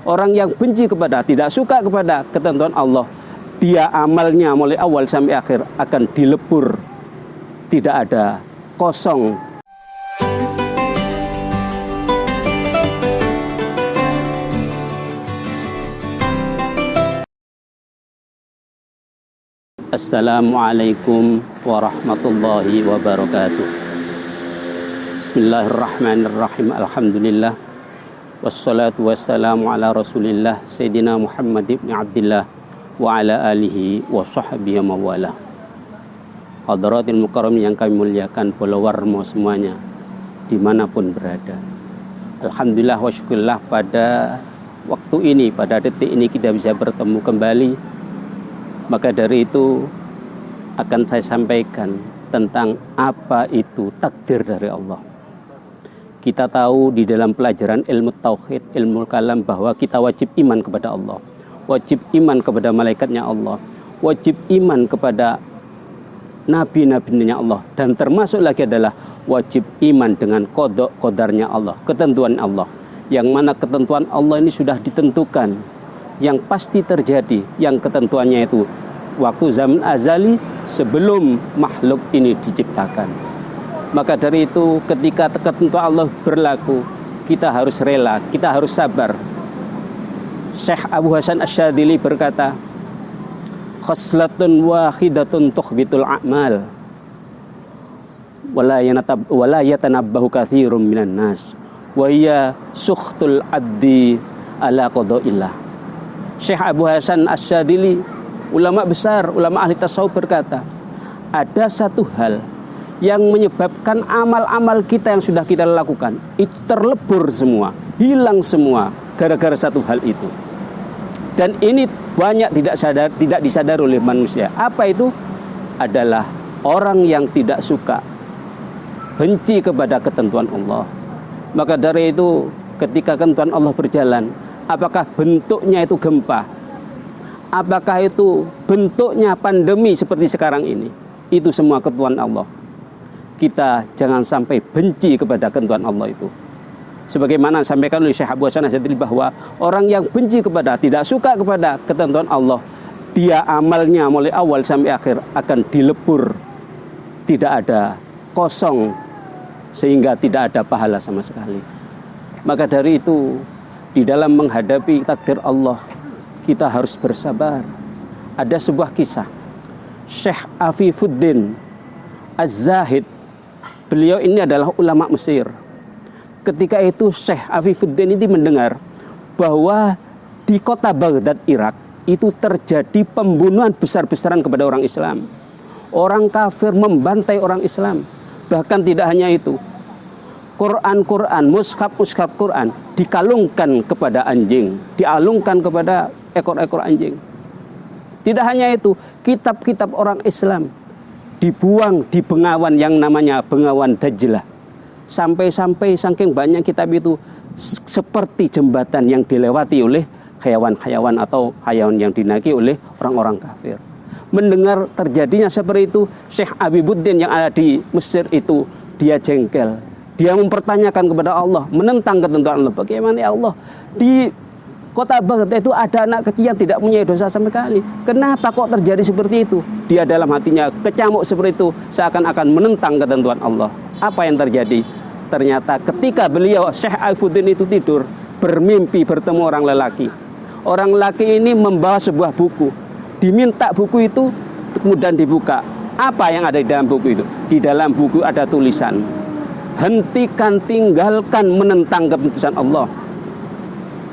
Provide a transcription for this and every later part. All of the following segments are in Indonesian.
Orang yang benci kepada, tidak suka kepada ketentuan Allah, dia amalnya mulai awal sampai akhir akan dilebur, tidak ada, kosong. Assalamualaikum warahmatullahi wabarakatuh. Bismillahirrahmanirrahim. Alhamdulillah. Wassalatu wassalamu ala rasulillah Sayyidina Muhammad ibn Abdillah wa ala alihi wa sahbihi mawala. Hadratil mukarramin yang kami muliakan, followermu semuanya dimanapun berada. Alhamdulillah wa syukurillah, pada waktu ini, pada detik ini kita bisa bertemu kembali. Maka dari itu akan saya sampaikan tentang apa itu takdir dari Allah. Kita tahu di dalam pelajaran ilmu tauhid, ilmu kalam, bahwa kita wajib iman kepada Allah, wajib iman kepada malaikatnya Allah, wajib iman kepada nabi-nabinya Allah, dan termasuk lagi adalah wajib iman dengan qada qadarnya Allah, ketentuan Allah, yang mana ketentuan Allah ini sudah ditentukan, yang pasti terjadi, yang ketentuannya itu waktu zaman azali sebelum makhluk ini diciptakan. Maka dari itu ketika ketentuan Allah berlaku, kita harus rela, kita harus sabar. Syekh Abu Hasan Asy-Syadzili berkata, khaslatun wahidatun tukhbitul a'mal wala yatanabbahu katsirun minan nas wa hiya sukhtul abdi ala qadaillah. Syekh Abu Hasan Asy-Syadzili, ulama besar, ulama ahli tasawuf, berkata, ada satu hal yang menyebabkan amal-amal kita yang sudah kita lakukan itu terlebur semua, hilang semua gara-gara satu hal itu. Dan ini banyak tidak disadari oleh manusia. Apa itu? Adalah orang yang tidak suka, benci kepada ketentuan Allah. Maka dari itu ketika ketentuan Allah berjalan, apakah bentuknya itu gempa, apakah itu bentuknya pandemi seperti sekarang ini, itu semua ketentuan Allah. Kita jangan sampai benci kepada ketentuan Allah itu. Sebagaimana disampaikan oleh Syekh Abu Hasan Asy-Syadzili, bahwa orang yang benci kepada, tidak suka kepada ketentuan Allah, dia amalnya mulai awal sampai akhir akan dilebur, tidak ada, kosong, sehingga tidak ada pahala sama sekali. Maka dari itu, di dalam menghadapi takdir Allah, kita harus bersabar. Ada sebuah kisah Syekh Afifuddin Az-Zahid. Beliau ini adalah ulama Mesir. Ketika itu Syekh Afifuddin ini mendengar bahwa di kota Baghdad, Irak, itu terjadi pembunuhan besar-besaran kepada orang Islam. Orang kafir membantai orang Islam. Bahkan tidak hanya itu, Quran, mushaf Quran dikalungkan kepada anjing, dialungkan kepada ekor-ekor anjing. Tidak hanya itu, kitab-kitab orang Islam dibuang di bengawan yang namanya bengawan Dajlah. Sampai-sampai saking banyak kitab itu seperti jembatan yang dilewati oleh hayawan-hayawan atau hayawan yang dinaiki oleh orang-orang kafir. Mendengar terjadinya seperti itu, Syekh Afifuddin yang ada di Mesir itu, dia jengkel. Dia mempertanyakan kepada Allah, menentang ketentuan Allah. Bagaimana ya Allah, di kota Baghdad itu ada anak kecil yang tidak punya dosa sama sekali. Kenapa kok terjadi seperti itu? Dia dalam hatinya kecamuk seperti itu, seakan-akan menentang ketentuan Allah. Apa yang terjadi? Ternyata ketika beliau, Syekh Afifuddin itu tidur, bermimpi bertemu orang lelaki. Orang lelaki ini membawa sebuah buku. Diminta buku itu, kemudian dibuka. Apa yang ada di dalam buku itu? Di dalam buku ada tulisan, hentikan, tinggalkan menentang keputusan Allah.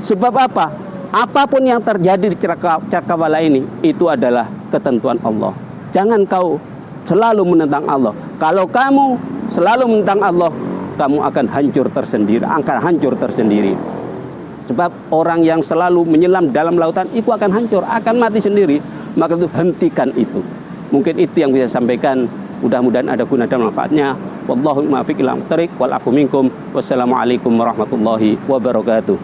Sebab apa? Apapun yang terjadi di cakrawala ini, itu adalah ketentuan Allah. Jangan kau selalu menentang Allah. Kalau kamu selalu menentang Allah, kamu akan hancur tersendiri. Sebab orang yang selalu menyelam dalam lautan, itu akan hancur, akan mati sendiri. Maka itu hentikan itu. Mungkin itu yang bisa sampaikan. Mudah-mudahan ada guna dan manfaatnya. Wallahu muwaffiq ila thoriq wal afu minkum. Wassalamualaikum warahmatullahi wabarakatuh.